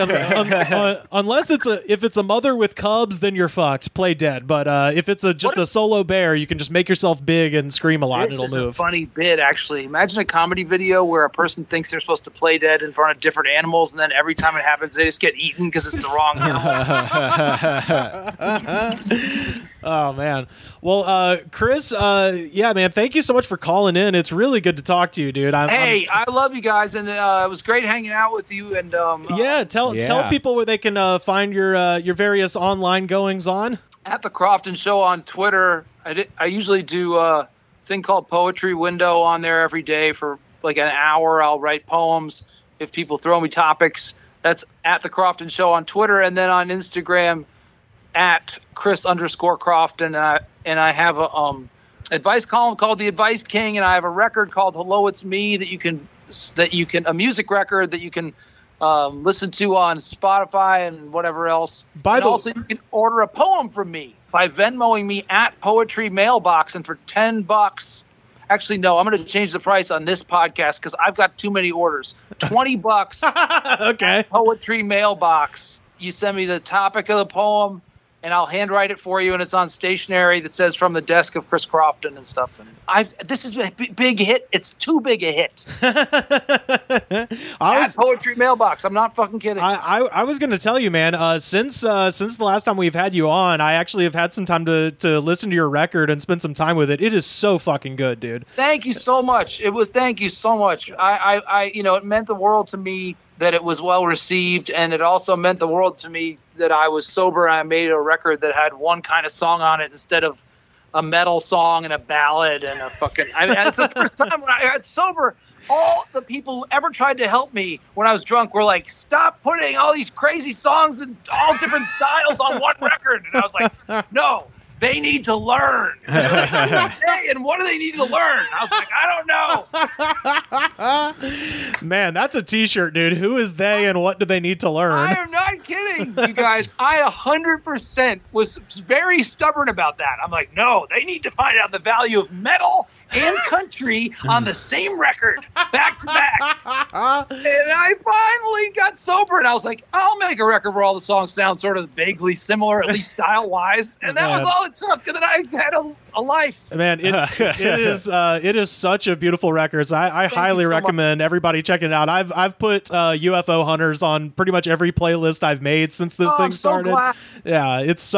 Unless if it's a mother with cubs, then you're fucked. Play dead. But if it's just a solo bear, you can just make yourself big and scream a lot. This and it'll move. This is a funny bit, actually. Imagine a comedy video where a person thinks they're supposed to play dead in front of different animals, and then every time it happens, they just get eaten because it's the wrong animal. Oh man. Well, Chris, yeah, man, thank you so much for calling in. It's really good to talk to you, dude. I love you guys, and it was great hanging out with you. And tell people where they can find your various online goings on. At the Crofton Show on Twitter. I usually do a thing called Poetry Window on there every day for like an hour. I'll write poems if people throw me topics. That's at the Crofton Show on Twitter, and then on Instagram at Chris_Crofton. And I have a advice column called The Advice King, and I have a record called Hello It's Me that you can a music record that you can listen to on Spotify and whatever else. Also, you can order a poem from me by Venmoing me at Poetry Mailbox, and for $10. Actually, no, I'm going to change the price on this podcast because I've got too many orders. $20. Okay. Poetry Mailbox. You send me the topic of the poem, and I'll handwrite it for you, and it's on stationery that says "From the Desk of Chris Crofton" and stuff. And this is a big hit. It's too big a hit. Poetry Mailbox. I'm not fucking kidding. I was going to tell you, man. Since the last time we've had you on, I actually have had some time to listen to your record and spend some time with it. It is so fucking good, dude. Thank you so much. Thank you so much. It meant the world to me that it was well received, and it also meant the world to me that I was sober and I made a record that had one kind of song on it instead of a metal song and a ballad and a fucking... it's the first time when I got sober, all the people who ever tried to help me when I was drunk were like, stop putting all these crazy songs and all different styles on one record. And I was like, no, they need to learn. And what do they need to learn? I was like, I don't know. Man, that's a t-shirt, dude. Who is they and what do they need to learn? I am not kidding, you guys. I 100% was very stubborn about that. I'm like, no, they need to find out the value of metal and country on the same record, back to back. And I finally got sober, and I was like, I'll make a record where all the songs sound sort of vaguely similar, at least style-wise. And that was all it took, and then I had a life. Man, it is such a beautiful record. So I highly recommend everybody checking it out. I've put UFO Hunters on pretty much every playlist I've made since this thing started. So glad. Yeah, it's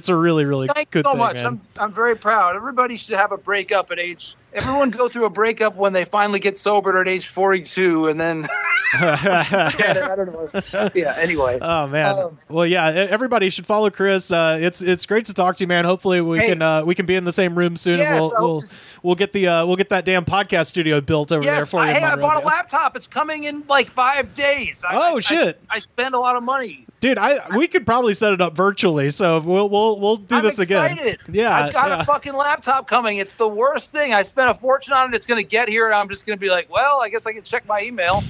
a really, really good thing. Thank you so much. I'm very proud. Everybody should have a breakup at age. Everyone go through a breakup when they finally get sober at age 42, and then I don't know. Yeah. Anyway. Oh man. Well, yeah. Everybody should follow Chris. It's great to talk to you, man. Hopefully we can be in the same room soon. Yes, and we'll get that damn podcast studio built over there for you. Hey, I bought a laptop. It's coming in like 5 days. Shit. I spend a lot of money. Dude, we could probably set it up virtually, so we'll do this again. I'm excited. Yeah, I've got a fucking laptop coming. It's the worst thing. I spent a fortune on it. It's going to get here, and I'm just going to be like, well, I guess I can check my email.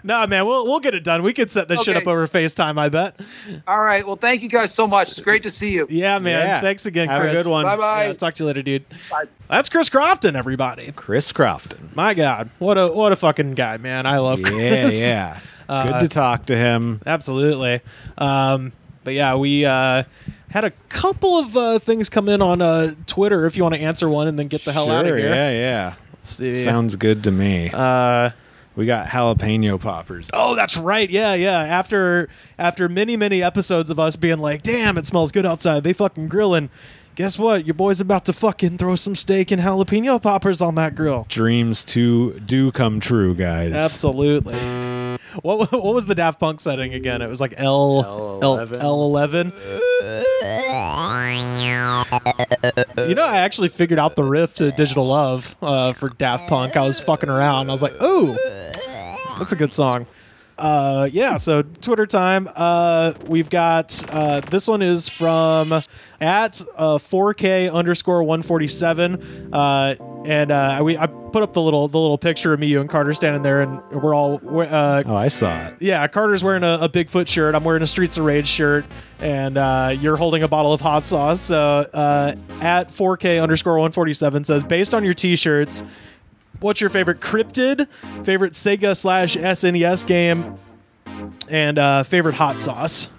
No, man, we'll get it done. We could set this shit up over FaceTime, I bet. All right. Well, thank you guys so much. It's great to see you. Yeah, man. Yeah. Thanks again, Chris. Have a good one. Bye-bye. Yeah, talk to you later, dude. Bye. That's Chris Crofton, everybody. Chris Crofton. My God, what a fucking guy, man. I love Chris. Yeah. Good to talk to him. Absolutely. But yeah, we had a couple of things come in on Twitter if you want to answer one and then get the hell out of here. Yeah. Let's see. Sounds good to me. We got jalapeno poppers. Oh, that's right. Yeah. After many episodes of us being like, damn, it smells good outside. They fucking grilling. Guess what? Your boy's about to fucking throw some steak and jalapeno poppers on that grill. Dreams do come true, guys. Absolutely. What was the Daft Punk setting again? It was like L11. You know, I actually figured out the riff to Digital Love for Daft Punk. I was fucking around. I was like, oh, that's a good song. So Twitter time. We've got this one is from at 4K_147. And I put up the little picture of me, you, and Carter standing there, and we're all. I saw it. Yeah, Carter's wearing a Bigfoot shirt. I'm wearing a Streets of Rage shirt, and you're holding a bottle of hot sauce. So at 4K_147 says, based on your T-shirts, what's your favorite cryptid, favorite Sega/SNES game, and favorite hot sauce?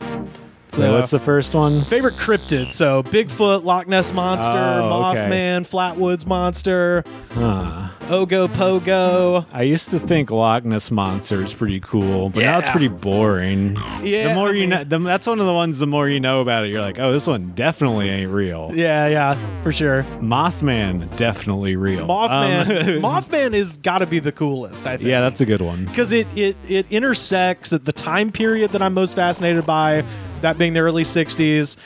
So what's the first one? Favorite cryptid. So Bigfoot, Loch Ness Monster, Mothman, Flatwoods Monster, Ogo Pogo. I used to think Loch Ness Monster is pretty cool, but now it's pretty boring. Yeah, the more you know, that's one of the ones. The more you know about it, you're like, oh, this one definitely ain't real. Yeah, for sure. Mothman, definitely real. Mothman is got to be the coolest, I think. Yeah, that's a good one because it intersects at the time period that I'm most fascinated by. That being the early 60s.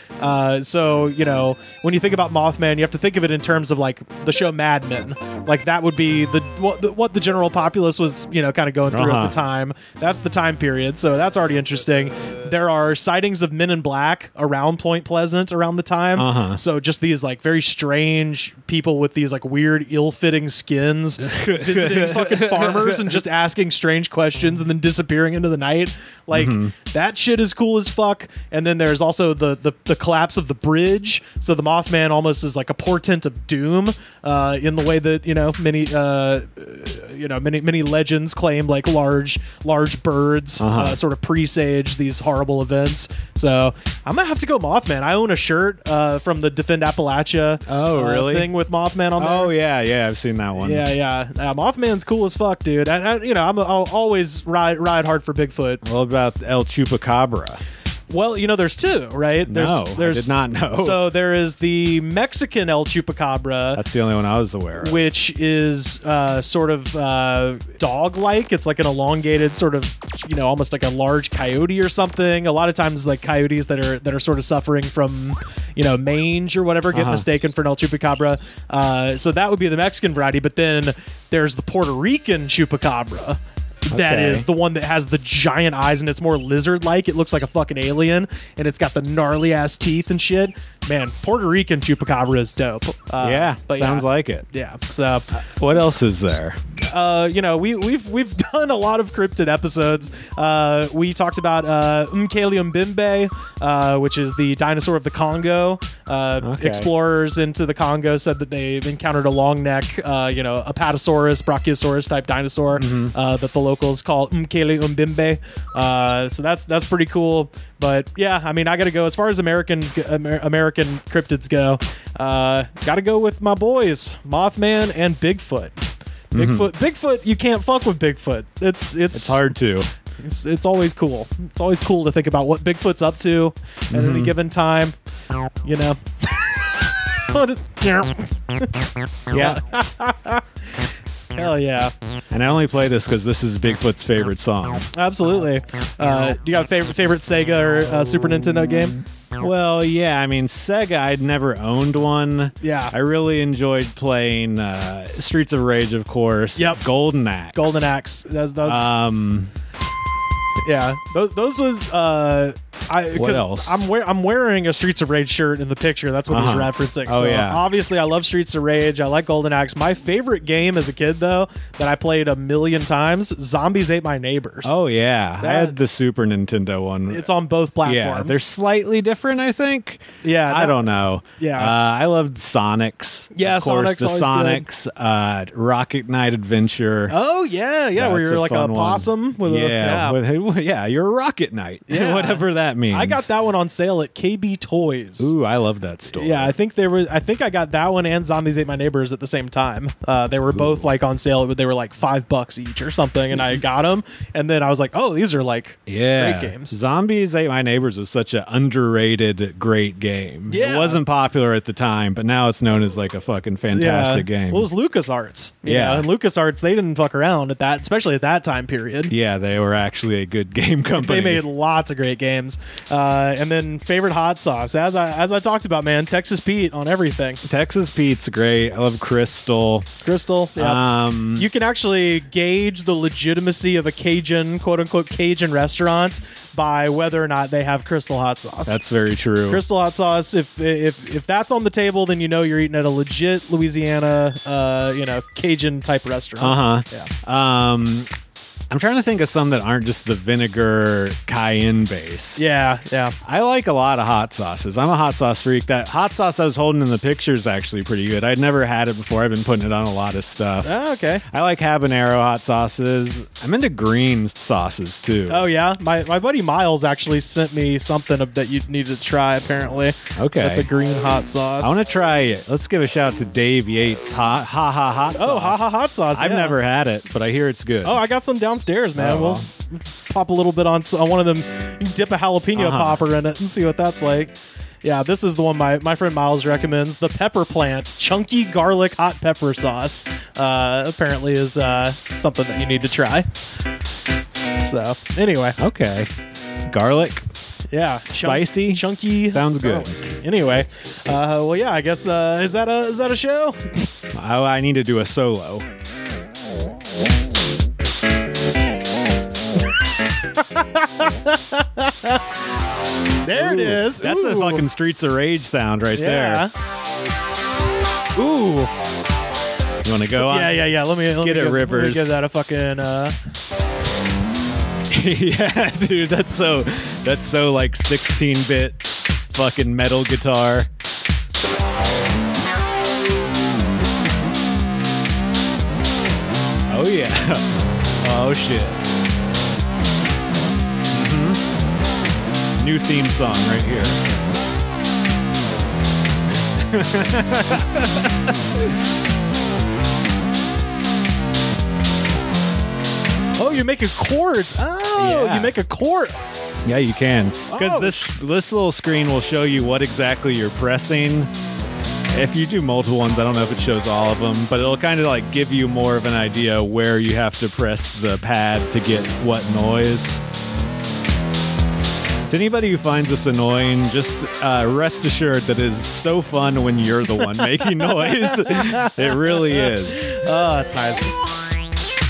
So, you know, when you think about Mothman, you have to think of it in terms of, like, the show Mad Men. Like, that would be what the general populace was, you know, kind of going through at the time. That's the time period. So that's already interesting. There are sightings of Men in Black around Point Pleasant around the time. So just these, like, very strange people with these, like, weird, ill-fitting skins visiting fucking farmers and just asking strange questions and then disappearing into the night. Like, that shit is cool as fuck. And then there's also the collapse of the bridge. So the Mothman almost is like a portent of doom in the way that, you know, many legends claim, like large birds sort of presage these horrible events. So I'm gonna have to go Mothman. I own a shirt from the Defend Appalachia thing with Mothman on there. Oh yeah, I've seen that one. Yeah. Mothman's cool as fuck, dude. I'll always ride hard for Bigfoot. What about El Chupacabra? Well, you know, there's two, right? I did not know. So there is the Mexican El Chupacabra. That's the only one I was aware of. Which is sort of dog-like. It's like an elongated sort of, you know, almost like a large coyote or something. A lot of times, like coyotes that are sort of suffering from, you know, mange or whatever get mistaken for an El Chupacabra. So that would be the Mexican variety. But then there's the Puerto Rican Chupacabra. That is the one that has the giant eyes and it's more lizard-like. It looks like a fucking alien and it's got the gnarly-ass teeth and shit. man, Puerto Rican chupacabra is dope. Sounds like it. Yeah. So, what else is there? We've done a lot of cryptid episodes. We talked about Mkele-Mbembe, which is the dinosaur of the Congo. Explorers into the Congo said that they've encountered a long neck, Apatosaurus, Brachiosaurus type dinosaur that the locals call Mkele-Mbembe. So that's pretty cool. But yeah, I mean, I got to go as far as American cryptids go. Got to go with my boys, Mothman and Bigfoot. Bigfoot, you can't fuck with Bigfoot. It's hard to. It's always cool. It's always cool to think about what Bigfoot's up to at any given time. You know. Yeah. Hell yeah. And I only play this because this is Bigfoot's favorite song. Absolutely. Do you got a favorite Sega or Super Nintendo game? Well, yeah. I mean, Sega, I'd never owned one. Yeah. I really enjoyed playing Streets of Rage, of course. Yep. Golden Axe. Golden Axe. That's yeah. Those was... what else? I'm wearing a Streets of Rage shirt in the picture. That's what he's referencing. Oh, so yeah. Obviously, I love Streets of Rage. I like Golden Axe. My favorite game as a kid, though, that I played a million times, Zombies Ate My Neighbors. Oh, yeah. I had the Super Nintendo one. It's on both platforms. Yeah, they're slightly different, I think. Yeah. I don't know. Yeah. I loved Sonics. Yeah, of course, Sonics. the Sonics. Rocket Knight Adventure. Oh, yeah. Where you're like a possum. With you're a Rocket Knight. Yeah. Whatever that means. I got that one on sale at KB Toys. Ooh, I love that store. Yeah, I think I got that one and Zombies Ate My Neighbors at the same time. They were both like on sale, but they were like $5 each or something, and I got them. And then I was like, oh, these are like great games. Zombies Ate My Neighbors was such an underrated great game. Yeah. It wasn't popular at the time, but now it's known as like a fucking fantastic game. Well, it was LucasArts. And LucasArts, they didn't fuck around at that, especially at that time period. Yeah, they were actually a good game company. They made lots of great games. And then favorite hot sauce, as I talked about, man, Texas Pete on everything. Texas Pete's great. I love Crystal. Yeah. You can actually gauge the legitimacy of a Cajun, quote unquote Cajun restaurant by whether or not they have Crystal hot sauce. That's very true. Crystal hot sauce. If that's on the table, then you know you're eating at a legit Louisiana, Cajun type restaurant. Yeah. I'm trying to think of some that aren't just the vinegar cayenne base. Yeah. I like a lot of hot sauces. I'm a hot sauce freak. That hot sauce I was holding in the picture is actually pretty good. I'd never had it before. I've been putting it on a lot of stuff. Oh, okay. I like habanero hot sauces. I'm into green sauces too. Oh, yeah? My buddy Miles actually sent me something that you need to try, apparently. Okay. That's a green hot sauce. I want to try it. Let's give a shout out to Dave Yates' hot sauce. Oh, hot sauce. I've never had it, but I hear it's good. Oh, I got some downstairs, man. We'll pop a little bit on one of them, dip a jalapeno popper in it and see what that's like. Yeah, this is the one my friend Miles recommends. The Pepper Plant Chunky Garlic Hot Pepper Sauce. Apparently is something that you need to try. So, anyway. Okay. Garlic. Yeah. Spicy. Chunky. Sounds good. Garlic. Anyway. Well, yeah, I guess, is that a show? I need to do a solo. There it is. That's a fucking Streets of Rage sound right there. Ooh. You want to go on? Yeah. Let me get it, Rivers. Let me get that a fucking. Yeah, dude. That's so like 16-bit fucking metal guitar. Oh yeah. Oh shit. New theme song right here. Oh, you make a chord. Oh, yeah. You make a chord. Yeah, you can. Because this little screen will show you what exactly you're pressing. If you do multiple ones, I don't know if it shows all of them, but it'll kind of like give you more of an idea where you have to press the pad to get what noise. To anybody who finds this annoying, just rest assured that it is so fun when you're the one making noise. It really is. Oh, that's nice.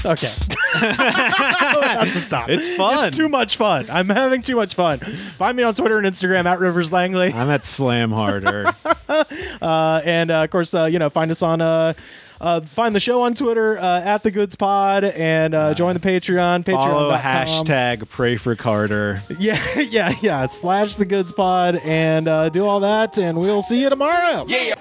Okay. I have to stop. It's fun. It's too much fun. I'm having too much fun. Find me on Twitter and Instagram at Rivers Langley. I'm at Slam Harder. And of course, find us on find the show on Twitter at The Goods Pod, and join the Patreon. Follow Patreon.com. #Pray for Carter. Yeah. /The Goods Pod, and do all that, and we'll see you tomorrow. Yeah.